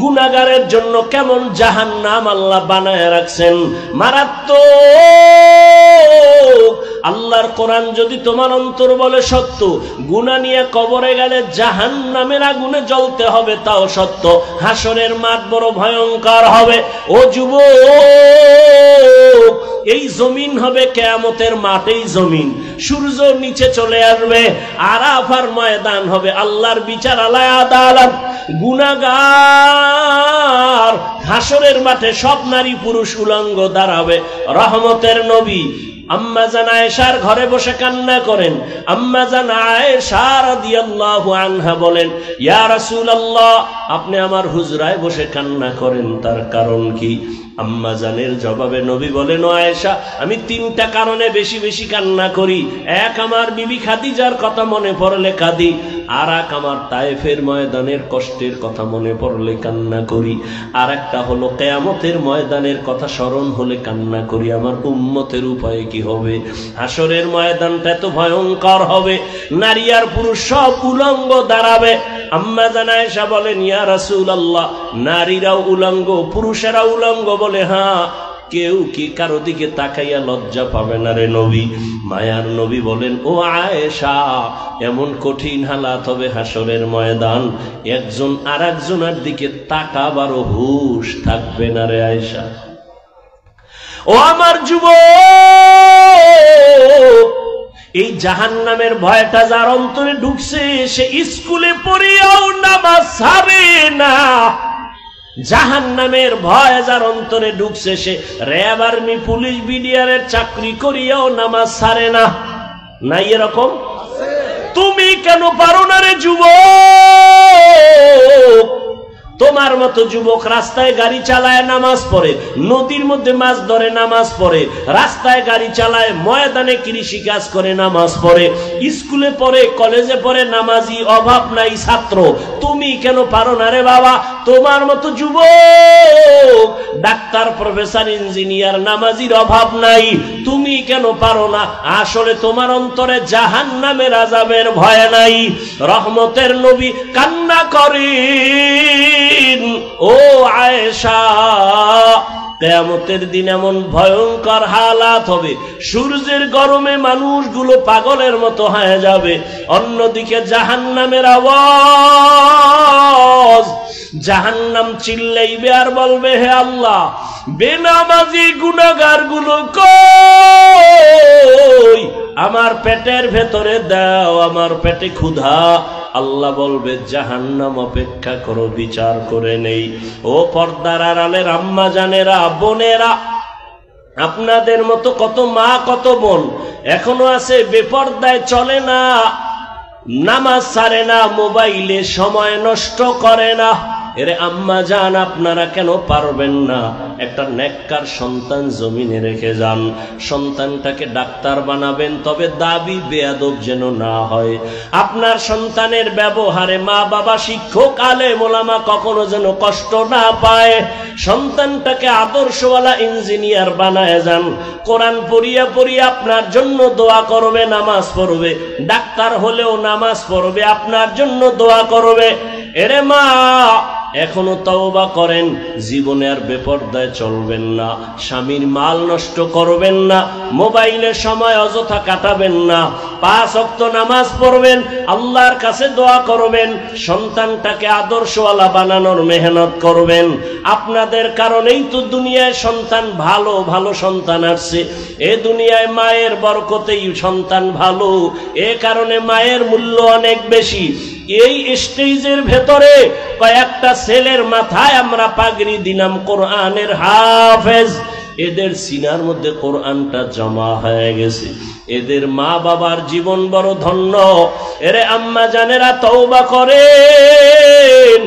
গুনাহগারের জন্য কেমন জাহান্নাম আল্লাহ বানায় রাখছেন, মারাত্মক। আল্লাহর কোরআন যদি তোমার অন্তর বলে সত্য, গুনাহ নিয়ে কবরে গেলে জাহান্নামের আগুনে জ্বলতে হবে তাও সত্য, হাসরের মাঠ বড় ভয়ঙ্কর হবে। ও যুবক, এই জমিন হবে কিয়ামতের মাঠ, এই জমিন সূর্য নিচে চলে আসবে, আরাফার ময়দান হবে, আল্লাহর বিচার আলায় আদালত। গুনাহগার হাসরের মাঠে সব নারী পুরুষ উলঙ্গ দাঁড়াবে। রহমতের নবী আম্মা জান আয়েশার ঘরে বসে কান্না করেন। আম্মা জান আয়েশা রাদিয়াল্লাহু আনহা বলেন, ইয়া রাসূলুল্লাহ, আপনি আমার হুজরায় বসে কান্না করেন, তার কারণ কি? আম্মা জানের জবাবে নবী বলেন, ও আয়েশা, আমি তিনটা কারণে বেশি বেশি কান্না করি। এক, আমার বিবি খাদিজার কথা মনে পড়লে কাঁদি। আর এক, আমার তায়েফের ময়দানের কষ্টের কথা মনে পড়লে কান্না করি। আর একটা হলো কিয়ামতের ময়দানের কথা স্মরণ হলে কান্না করি। আমার উম্মতের উপায় কি হবে? হাসরের ময়দানটা এত ভয়ঙ্কর হবে, নারী আর পুরুষ সব উলঙ্গ দাঁড়াবে। আম্মা জান আয়েশা বলেন, ইয়া রাসূলুল্লাহ, নারীরাও উলঙ্গ পুরুষেরাও উলঙ্গ? বলে, হ্যাঁ। কেউ কি কারো দিকে তাকাইয়া লজ্জা পাবে না রে নবী? মায়ার নবী বলেন, ও আয়েশা, এমন কঠিন হালাত হবে হাসরের ময়দান, একজন আর একজনের দিকে তাকাবারও হুঁশ থাকবে না রে আয়েশা। ও আমার যুবক, এই জাহান্নামের ভয়টা যার অন্তরে ঢুকছে, সে স্কুলে পড়িয়াও নামাজ ছাড়ে না। জাহান্নামের ভয় যার অন্তরে ঢুকছে, সে র্যাব, আর্মি, পুলিশ, বিডিআরের চাকরি করিয়াও নামাজ ছাড়ে না। নাই এরকম? তুমি কেন পারো না রে যুবক? তোমার মতো যুবক রাস্তায় গাড়ি চালায় নামাজ পড়ে, নদীর মধ্যে মাছ ধরে নামাজ পড়ে, রাস্তায় গাড়ি চালায়, ময়দানে কৃষি কাজ করে নামাজ পড়ে, স্কুলে পড়ে, কলেজে পড়ে, নামাজি অভাব নাই ছাত্র। তুমি কেন পারো না রে বাবা? তোমার মতো যুবক ডাক্তার, প্রফেসর, ইঞ্জিনিয়ার, নামাজির অভাব নাই। তুমি কেন পারো না? আসলে তোমার অন্তরে জাহান্নামের আযাবের ভয় নাই। রহমতের নবী কান্না করেন, ও আয়েশা, কিয়ামতের দিন এমন ভয়ঙ্কর হালাত হবে, সূর্যের গরমে মানুষগুলো পাগলের মতো হয়ে যাবে। অন্যদিকে জাহান্নামের আওয়াজ, জাহান্নাম চিল্লাইবে আর বলবে, হে আল্লাহ, বেনামাজি গুনাহগার গুলো কই? আমার পেটের ভেতরে দাও, আমার পেটে ক্ষুধা। আল্লাহ বলবে, জাহান্নাম অপেক্ষা করো, বিচার করে নেই। ও পর্দার আড়ালের আম্মা জানেরা, বোনেরা, আপনাদের মতো কত মা, কত বোন এখনো আছে বেপর্দায় চলে না, নামাজ ছাড়ে না, মোবাইলে সময় নষ্ট করে না। এরে আম্মা জান, আপনারা কেন পারবেন না? একটা নেককার সন্তান জমিনে রেখে যান, সন্তানটাকে ডাক্তার বানাবেন, তবে দাবি বেয়াদব যেন না হয়। আপনার সন্তানের ব্যবহারে মা বাবা, শিক্ষক, আলেম ওলামা কখনো যেন কষ্ট না পায়। সন্তানটাকে আদর্শওয়ালা ইঞ্জিনিয়ার বানায় যান, কোরআন পড়িয়া পড়িয়া আপনার জন্য দোয়া করবে, নামাজ পড়বে, ডাক্তার হলেও নামাজ পড়বে, আপনার জন্য দোয়া করবে। এরে মা, এখনো তওবা করেন, জীবনে আর বেপরদায় চলবেন না, স্বামীর মাল নষ্ট করবেন না, মোবাইলের সময় অযথা কাটাবেন না, 5 ওয়াক্ত নামাজ পড়বেন, আল্লাহর কাছে দোয়া করবেন, সন্তানটাকে আদর্শওয়ালা বানানোর মেহনত করবেন। আপনাদের কারণেই তো দুনিয়ায় সন্তান ভালো ভালো সন্তান আসছে। এ দুনিয়ায় মায়ের বরকতেই সন্তান ভালো, এ কারণে মায়ের মূল্য অনেক বেশি। এই স্টেজের ভেতরে কয়েকটা ছেলের মাথায় আমরা পাগড়ি দিলাম কোরআনের হাফেজ, এদের সিনার মধ্যে কোরআনটা জমা হয়ে গেছে, এদের মা বাবার জীবন বড় ধন্য। এরে আম্মা জানেরা তওবা করেন,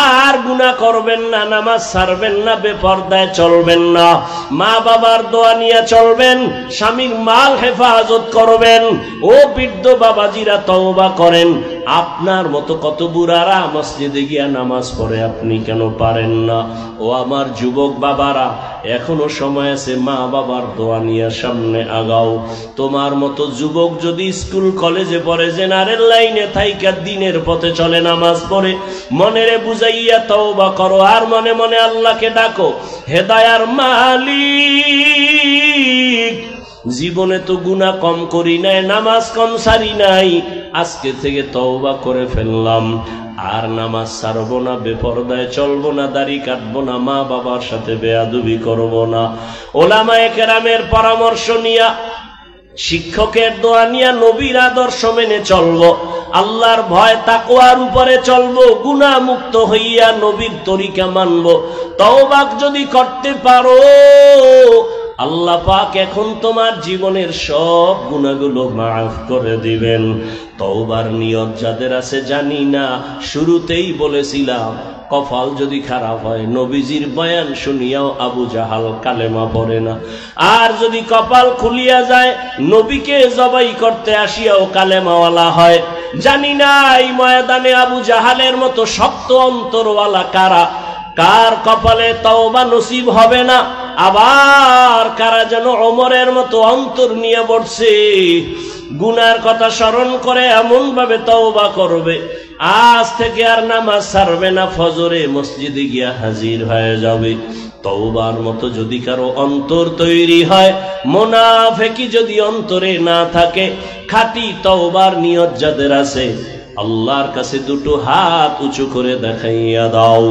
আর গুনাহ করবেন না, নামাজ ছাড়বেন না, বেপরদায় চলবেন না, মা বাবার দোয়া নিয়ে চলবেন, স্বামীর মাল হেফাজত করবেন। ও বৃদ্ধ বাবাজিরা তওবা করেন। আপনার মতো কত বুড়ারা মসজিদে গিয়া নামাজ পড়ে, আপনি কেন পারেন না? ও আমার যুবক বাবারা, এখনো সময় আছে, মা বাবার দোয়া নিয়ে সামনে আগাও। তোমার মতো যুবক যদি স্কুল কলেজে পড়ে, জেনারেল লাইনে থাইকা দিনের পথে চলে, নামাজ পড়ে, মনেরে বুঝাইয়া তওবা করো, আর মনে মনে আল্লাহকে ডাকো, হেদায়ার মালিক, জীবনে তো গুনাহ কম করি নাই, নামাজ কম সারি নাই, আজকে থেকে তওবা করে ফেললাম, আর নামাজ ছাড়বো না, বেপরদায় চলবো না, দাড়ি কাটবো না, মা বাবার সাথে বেয়াদবি করবো না। ওলামায়ে কেরামের পরামর্শ নিয়া, শিক্ষকের দোয়া নিয়া, নবীর আদর্শ মেনে চলবো, আল্লাহর ভয় তাকওয়ার উপরে চলবো, গুনাহ মুক্ত হইয়া নবীর তরিকা মানবো। তওবা যদি করতে পারো, আল্লাহ পাক এখন তোমার জীবনের সব গুনাহগুলো মাফ করে দিবেন। তওবার নিয়ত যাদের আছে জানি না, শুরুতেই বলেছিলাম, কপাল যদি খারাপ হয়, নবীজির বয়ান শুনিয়াও আবু জাহাল কালেমা পড়ে না, আর যদি কপাল খুলিয়া যায়, নবীকে জবাই করতে আসিয়াও কালেমাওয়ালা হয়। জানি না এই ময়দানে আবু জাহালের মতো শক্ত অন্তরওয়ালা কারা, কার কপালে তওবা নসিব হবে না, আবার কারা যেন ওমরের মতো অন্তর নিয়ে বসছে, গুনার কথা স্মরণ করে এমন ভাবে তওবা করবে, আজ থেকে আর নামাজ ছাড়বে না, ফজরে মসজিদে গিয়া হাজির হয়ে যাবে। তওবার মতো যদি কারো অন্তর তৈরি হয়, মুনাফিকি যদি অন্তরে না থাকে, খাঁটি তওবার নিয়ত যাদের আছে, আল্লাহর কাছে দুটো হাত উঁচু করে দেখাইয়া দাও।